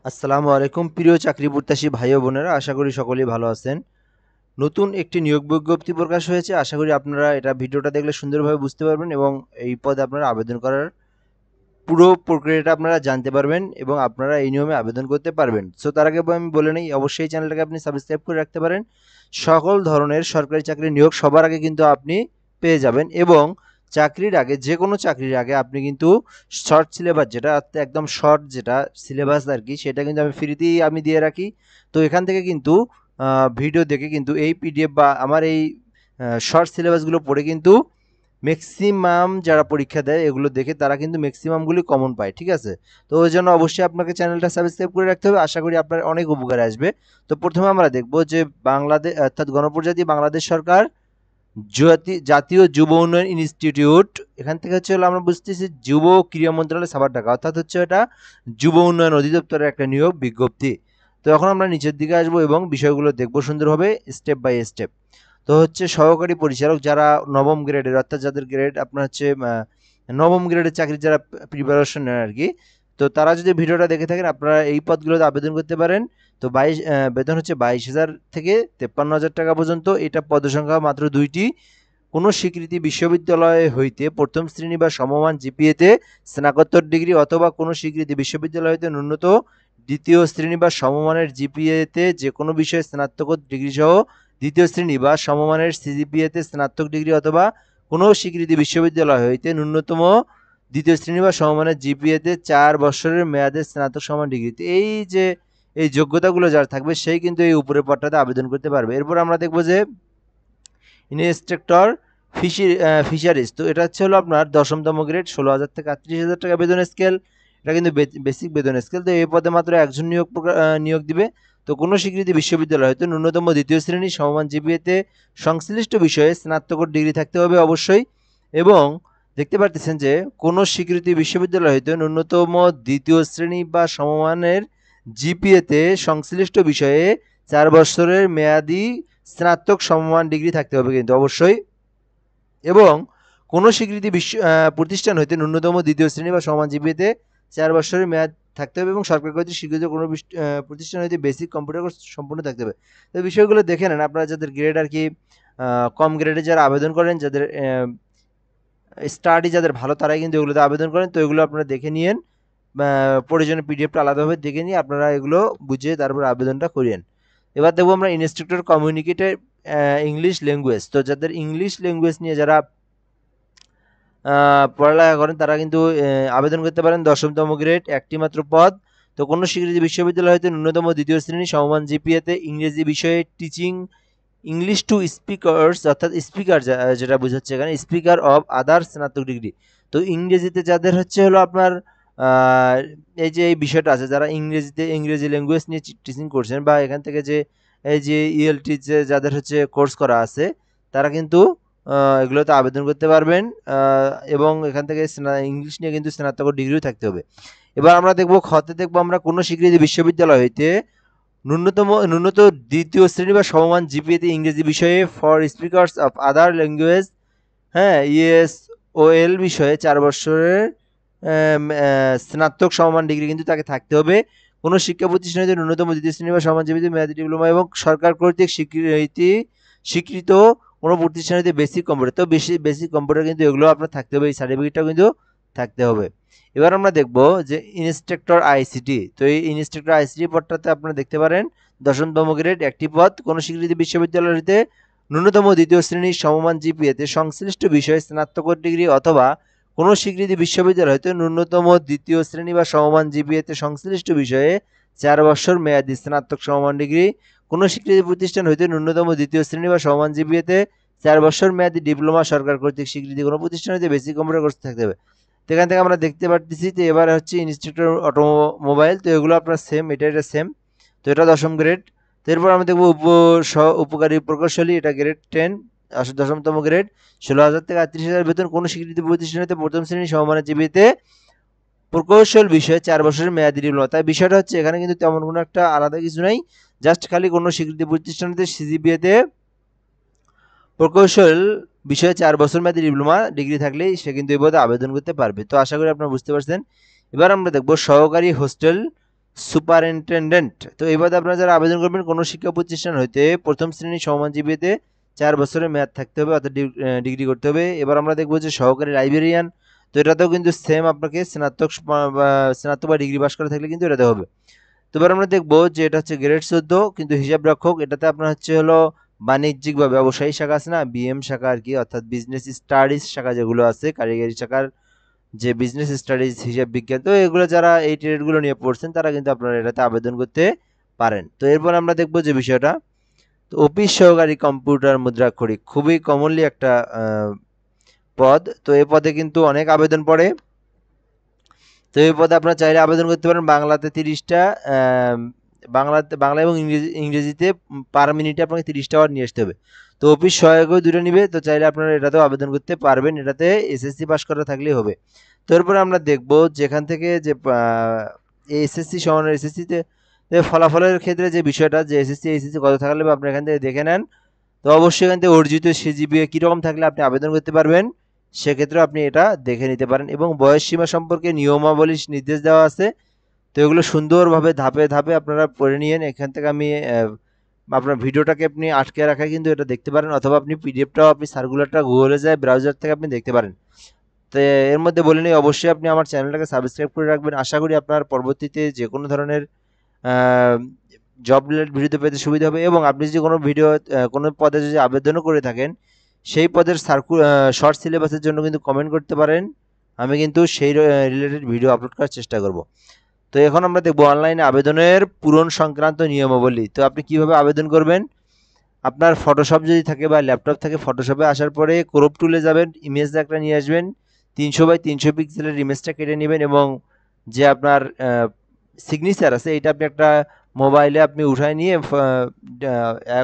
আসসালামু আলাইকুম প্রিয় চাকরি প্রত্যাশী ভাই ও বোনেরা, আশা করি সকলেই ভালো আছেন। নতুন একটি নিয়োগ বিজ্ঞপ্তি প্রকাশ হয়েছে। আশা করি আপনারা এটা ভিডিওটা দেখলে সুন্দরভাবে বুঝতে পারবেন এবং এই পদে আপনারা আবেদন করার পুরো প্রক্রিয়াটা আপনারা জানতে পারবেন এবং আপনারা এই নিয়মে আবেদন করতে পারবেন। সো তার আগে আমি বলে নেই, অবশ্যই চ্যানেলটাকে আপনি সাবস্ক্রাইব করে রাখতে পারেন। সকল ধরনের সরকারি চাকরির নিয়োগ সবার আগে কিন্তু আপনি পেয়ে যাবেন এবং চাকরির আগে, যে কোনো চাকরির আগে আপনি কিন্তু শর্ট সিলেবাস, যেটা একদম শর্ট যেটা সিলেবাস আর কি, সেটা কিন্তু আমি ফ্রিতেই দিয়ে রাখি। তো এখান থেকে কিন্তু ভিডিও দেখে কিন্তু এই পিডিএফ বা আমার এই শর্ট সিলেবাসগুলো পড়ে কিন্তু ম্যাক্সিমাম যারা পরীক্ষা দেয় এগুলো দেখে তারা কিন্তু ম্যাক্সিমামগুলি কমন পায়, ঠিক আছে? তো ওই জন্য অবশ্যই আপনাকে চ্যানেলটা সাবস্ক্রাইব করে রাখতে হবে। আশা করি আপনার অনেক উপকারে আসবে। তো প্রথমে আমরা দেখব যে বাংলাদেশ অর্থাৎ গণপ্রজাতন্ত্রী বাংলাদেশ সরকার জাতীয় যুব উন্নয়ন ইনস্টিটিউট, এখান থেকে হচ্ছে হলো আমরা বুঝতেছি যুব ক্রীড়া মন্ত্রণালয় সাভার ঢাকা, অর্থাৎ হচ্ছে এটা যুব উন্নয়ন অধিদপ্তরের একটা নিয়োগ বিজ্ঞপ্তি। তো এখন আমরা নিচের দিকে আসবো এবং বিষয়গুলো দেখবো সুন্দরভাবে স্টেপ বাই স্টেপ। তো হচ্ছে সহকারী পরিচালক, যারা নবম গ্রেডের, অর্থাৎ যাদের গ্রেড আপনার হচ্ছে নবম গ্রেডের চাকরি যারা প্রিপারেশন নেন আর কি, তো তারা যদি ভিডিওটা দেখে থাকেন আপনারা এই পদগুলোতে আবেদন করতে পারেন। তো বেতন হচ্ছে 22,000 থেকে 53,000 টাকা পর্যন্ত। এটা পদসংখ্যা মাত্র 2টি। কোনো স্বীকৃতি বিশ্ববিদ্যালয় হইতে প্রথম শ্রেণী বা সমমান জিপিএতে স্নাতকোত্তর ডিগ্রি অথবা কোনো স্বীকৃতি বিশ্ববিদ্যালয় হইতে ন্যূনতম দ্বিতীয় শ্রেণী বা সমমানের জিপিএতে যে কোনো বিষয়ে স্নাতক ডিগ্রি সহ দ্বিতীয় শ্রেণী বা সমমানের সিজিপিএতে স্নাতক ডিগ্রি অথবা কোনো স্বীকৃতি বিশ্ববিদ্যালয় হইতে ন্যূনতম দ্বিতীয় শ্রেণী বা সমমানের জিপিএতে 4 বছরের মেয়াদে স্নাতক সমান ডিগ্রি। এই যে এই যোগ্যতাগুলো যার থাকবে সেই কিন্তু এই উপরের পদটাতে আবেদন করতে পারবে। এরপর আমরা দেখব যে ইন্সট্রাক্টর ফিশারিজ, তো এটা হচ্ছে হলো আপনার 10তম গ্রেড, 16,000 থেকে 38,000 টাকা বেতন স্কেল। এটা কিন্তু বেসিক বেতন স্কেল। তো এই পদে মাত্র একজন নিয়োগ দিবে। তো কোনো স্বীকৃতি বিশ্ববিদ্যালয় হয়তো ন্যূনতম দ্বিতীয় শ্রেণী সমমান জিপিএতে সংশ্লিষ্ট বিষয়ে স্নাতকোত্তর ডিগ্রি থাকতে হবে অবশ্যই। এবং দেখতে পারতেছেন যে কোনো স্বীকৃতি বিশ্ববিদ্যালয় হইতে ন্যূনতম দ্বিতীয় শ্রেণী বা সমমানের জিপিএতে সংশ্লিষ্ট বিষয়ে 4 বছরের মেয়াদি স্নাতক সমমান ডিগ্রি থাকতে হবে কিন্তু অবশ্যই। এবং কোনো স্বীকৃতি প্রতিষ্ঠান হইতে ন্যূনতম দ্বিতীয় শ্রেণী বা সমান জিপিএতে 4 বছরের মেয়াদ থাকতে হবে এবং সরকার কর্তৃক স্বীকৃত কোনো প্রতিষ্ঠান হইতে বেসিক কম্পিউটার কোর্স সম্পূর্ণ থাকতে হবে। তো বিষয়গুলো দেখে নেন আপনারা, যাদের গ্রেড আর কি কম গ্রেডে যারা আবেদন করেন, যাদের স্টাডি যাদের ভালো, তারাই কিন্তু এগুলোতে আবেদন করেন। তো এগুলো আপনারা দেখে নিয়েন, প্রয়োজনে পিডিএফটা আলাদাভাবে দেখে নিয়ে আপনারা এগুলো বুঝে তারপর আবেদনটা করিয়েন। এবার দেখবো আমরা ইনস্ট্রাক্টর কমিউনিকেটর ইংলিশ ল্যাঙ্গুয়েজ। তো যাদের ইংলিশ ল্যাঙ্গুয়েজ নিয়ে যারা পড়ালেখা করেন তারা কিন্তু আবেদন করতে পারেন। 10তম গ্রেড, একটি মাত্র পদ। তো কোনো স্বীকৃতি বিশ্ববিদ্যালয় হতে ন্যূনতম দ্বিতীয় শ্রেণী সমমান জিপিএতে ইংরেজি বিষয়ে টিচিং ইংলিশ টু স্পিকার্স, অর্থাৎ স্পিকার যেটা বোঝাচ্ছে এখানে, স্পিকার অফ আদার স্নাতক ডিগ্রি। তো ইংরেজিতে যাদের হচ্ছে হলো আপনার এই যে এই বিষয়টা আছে, যারা ইংরেজি ল্যাঙ্গুয়েজ নিয়ে টিচিং করছেন বা এখান থেকে যে এই যে ইএলটি যে যাদের হচ্ছে কোর্স করা আছে, তারা কিন্তু এগুলোতে আবেদন করতে পারবেন। এবং এখান থেকে ইংলিশ নিয়ে কিন্তু স্নাতক ডিগ্রিও থাকতে হবে। এবার আমরা দেখব খতে দেখবো আমরা কোনো স্বীকৃতি বিশ্ববিদ্যালয় হইতে ন্যূনত দ্বিতীয় শ্রেণী বা সমমান জিপিএতে ইংরেজি বিষয়ে for speakers of other languages, হ্যাঁ, ইএসওএল বিষয়ে 4 বছরের স্নাতক সমমান ডিগ্রি কিন্তু তাকে থাকতে হবে। কোনো শিক্ষা প্রতিষ্ঠানে ন্যূনতম দ্বিতীয় শ্রেণী বা সমান জিপিএতে মেয়াদী ডিপ্লোমা এবং সরকার কর্তৃক স্বীকৃত কোনো প্রতিষ্ঠানে বেসিক কম্পিউটার। তো বেসিক কম্পিউটার কিন্তু এগুলো আপনার থাকতে হবে, এই সার্টিফিকেটটাও কিন্তু থাকতে হবে। এবার আমরা দেখব যে ইনস্ট্রাক্টর আইসিটি। তো এই ইনস্ট্রাক্টর আইসিটি পদটাতে আপনারা দেখতে পারেন 10তম গ্রেড, একটি পদ। কোনো স্বীকৃতি বিশ্ববিদ্যালয় হতে ন্যূনতম দ্বিতীয় শ্রেণীর সমমান জিপিএতে সংশ্লিষ্ট বিষয়ে স্নাতক ডিগ্রি অথবা কোনো স্বীকৃতি বিশ্ববিদ্যালয় হতে ন্যূনতম দ্বিতীয় শ্রেণী বা সমমান জিপিএতে সংশ্লিষ্ট বিষয়ে 4 বছর মেয়াদী স্নাতক সমমান ডিগ্রি। কোনো স্বীকৃতি প্রতিষ্ঠান হইতে ন্যূনতম দ্বিতীয় শ্রেণী বা সমমান জিপিএতে 4 বছর মেয়াদী ডিপ্লোমা, সরকার কর্তৃক স্বীকৃতি কোনো প্রতিষ্ঠান হইতে বেসিক কম্পিউটার কোর্স থাকতে হবে। এখান থেকে আমরা দেখতে পাচ্ছি যে এবার হচ্ছে ইনস্ট্রাক্টর অটোমোবাইল। তো এগুলো আপনার সেম, এটা সেম। তো এটা 10ম গ্রেড। তো এরপর আমরা দেখবো উপকারী প্রকৌশলী, এটা গ্রেড 10, 10তম গ্রেড, 16,000 থেকে 38,000 বেতন। কোনো স্বীকৃতি প্রতিষ্ঠানে প্রথম শ্রেণী সমমানের জিপিএতে প্রকৌশল বিষয়ে 4 বছরের মেয়াদী ডিপ্লোমা। তাই বিষয়টা হচ্ছে এখানে কিন্তু তেমন কোনো একটা আলাদা কিছু নাই, জাস্ট খালি কোনো স্বীকৃতি প্রতিষ্ঠানতে সিজিপিএতে প্রকৌশল বিষয়ে 4 বছর মেয়াদী ডিপ্লোমা ডিগ্রি থাকলেই সে কিন্তু এই পদে আবেদন করতে পারবে। তো আশা করি আপনারা বুঝতে পারছেন। এবার আমরা দেখব সহকারী হোস্টেল সুপারিনটেনডেন্ট। তো এই পদে আপনারা যারা আবেদন করবেন কোনো শিক্ষা প্রতিষ্ঠান হইতে প্রথম শ্রেণী সমমান জীবিতে 4 বছরের মেয়াদ থাকতে হবে, অর্থাৎ ডিগ্রি করতে হবে। এবার আমরা দেখব যে সহকারী লাইব্রেরিয়ান। তো এটাতেও কিন্তু সেম আপনাকে স্নাতক বা ডিগ্রি পাস করা থাকলে কিন্তু এটাতে হবে। তো এবার আমরা দেখব যে এটা হচ্ছে গ্রেড 14 কিন্তু হিসাব রক্ষক। এটাতে আপনার হচ্ছে হলো বাণিজ্যিক বা ব্যবসায়ী শাখা আছে না, বিএম শাখা আর কি, অর্থাৎ বিজনেস স্টাডিজ শাখা যেগুলো আছে, কারিগরি শাখার যে বিজনেস স্টাডিজ, হিসাব বিজ্ঞান, তো এগুলো যারা এই ট্রেডগুলো নিয়ে পড়ছেন তারা কিন্তু আপনারা এটাতে আবেদন করতে পারেন। তো এরপর আমরা দেখব যে বিষয়টা, তো অফিস সহকারী কম্পিউটার মুদ্রাক্ষরিক খুবই কমনলি একটা পদ। তো এই পদে কিন্তু অনেক আবেদন পড়ে। তো এই পদে আপনারা চাইলে আবেদন করতে পারেন। বাংলাতে 30টা, বাংলা এবং ইংরেজিতে পার মিনিটে আপনাকে 30টা আওয়ার নিয়ে আসতে হবে। তো অফিস সহায়কও দুটো নিবে, তো চাইলে আপনারা এটাতেও আবেদন করতে পারবেন, এটাতে এসএসসি পাস করা থাকলেই হবে। তো এরপরে আমরা দেখব যেখান থেকে যে এসএসসি সমান এসএসসিতে ফলাফলের ক্ষেত্রে যে বিষয়টা, যে এসএসসি এইচএসসি কত থাকলে আপনি এখান থেকে দেখে নেন। তো অবশ্যই এখান থেকে অর্জিত সিজিপিএ কীরকম থাকলে আপনি আবেদন করতে পারবেন সেক্ষেত্রে আপনি এটা দেখে নিতে পারেন। এবং বয়স সীমা সম্পর্কে নিয়মাবলী নির্দেশ দেওয়া আছে। তো এগুলো সুন্দরভাবে ধাপে ধাপে আপনারা পড়ে নিয়েন। এখান থেকে আমি আপনার ভিডিওটাকে আপনি আটকে রাখা কিন্তু এটা দেখতে পারেন, অথবা আপনি পিডিএফটাও আপনি সার্কুলারটা গুগলে যায় ব্রাউজার থেকে আপনি দেখতে পারেন। তো এর মধ্যে বলে নিই, অবশ্যই আপনি আমার চ্যানেলটাকে সাবস্ক্রাইব করে রাখবেন। আশা করি আপনার পরবর্তীতে যে কোনো ধরনের জব রিলেটেড ভিডিও পেতে সুবিধা হবে। এবং আপনি যদি কোনো ভিডিও কোনো পদে যদি আবেদনও করে থাকেন, সেই পদের শর্ট সিলেবাসের জন্য কিন্তু কমেন্ট করতে পারেন, আমি কিন্তু সেই রিলেটেড ভিডিও আপলোড করার চেষ্টা করব। তো এখন আমরা দেখব অনলাইনে আবেদনের পূরণ সংক্রান্ত নিয়মাবলী। তো আপনি কিভাবে আবেদন করবেন, আপনার ফটোশপ যদি থাকে বা ল্যাপটপ থাকে, ফটোশপে আসার পরে ক্রপ টুলে যাবেন, ইমেজ একটা নিয়ে আসবেন, 300x300 পিক্সেলের ইমেজটা কেটে নেবেন, এবং যে আপনার সিগনেচার আছে এটা আপনি একটা মোবাইলে আপনি উঠায় নিয়ে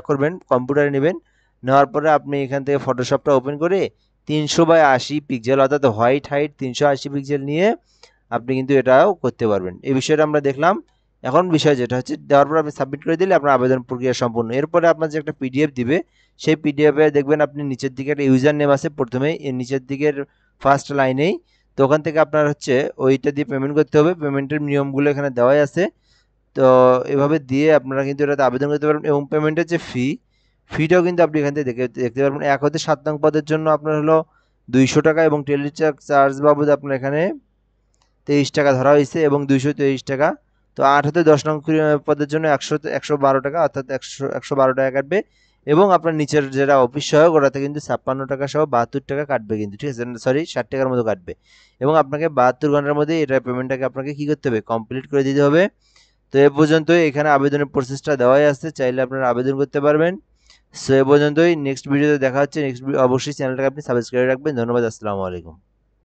করবেন, কম্পিউটারে নেবেন, নেওয়ার পরে আপনি এখান থেকে ফটোশপটা ওপেন করে 300x80 পিক্সেল অর্থাৎ হোয়াইট হাইট 380 পিক্সেল নিয়ে আপনি কিন্তু এটাও করতে পারবেন। এই বিষয়টা আমরা দেখলাম। এখন বিষয় যেটা হচ্ছে, দেওয়ার পর আপনি সাবমিট করে দিলে আপনার আবেদন প্রক্রিয়া সম্পূর্ণ। এরপরে আপনার যে একটা পিডিএফ দিবে, সেই পিডিএফে দেখবেন আপনি নিচের দিকে একটা ইউজার নেম আছে প্রথমেই, এর নিচের দিকের ফার্স্ট লাইনেই। তো ওখান থেকে আপনার হচ্ছে ওইটা দিয়ে পেমেন্ট করতে হবে, পেমেন্টের নিয়মগুলো এখানে দেওয়াই আছে। তো এভাবে দিয়ে আপনারা কিন্তু এটাতে আবেদন করতে পারবেন। এবং পেমেন্টের যে ফিটাও কিন্তু আপনি এখান থেকে দেখতে পারবেন। 1 হতে 7 নং পদের জন্য আপনার হলো 200 টাকা, এবং চার্জ বাবদ আপনার এখানে 23 টাকা ধরা হয়েছে, এবং 223 টাকা। তো 8 হতে 10 নং পদের জন্য 112 টাকা, অর্থাৎ 112 টাকা কাটবে। এবং আপনার নিচের যেটা অফিস সহায়ক ওটাতে কিন্তু 56 টাকা সহ 72 টাকা কাটবে কিন্তু, ঠিক আছে, সরি 60 টাকার মতো কাটবে। এবং আপনাকে 72 ঘন্টার মধ্যে এটা পেমেন্টটাকে আপনাকে কী করতে হবে, কমপ্লিট করে দিতে হবে। তো এ পর্যন্তই, এখানে আবেদনের প্রসেসটা দেওয়াই আছে, চাইলে আপনারা আবেদন করতে পারবেন। সো এ পর্যন্তই, নেক্সট ভিডিওতে দেখা হচ্ছে। অবশ্যই চ্যানেলটাকে আপনি সাবস্ক্রাইব রাখবেন। ধন্যবাদ, আসসালামু আলাইকুম।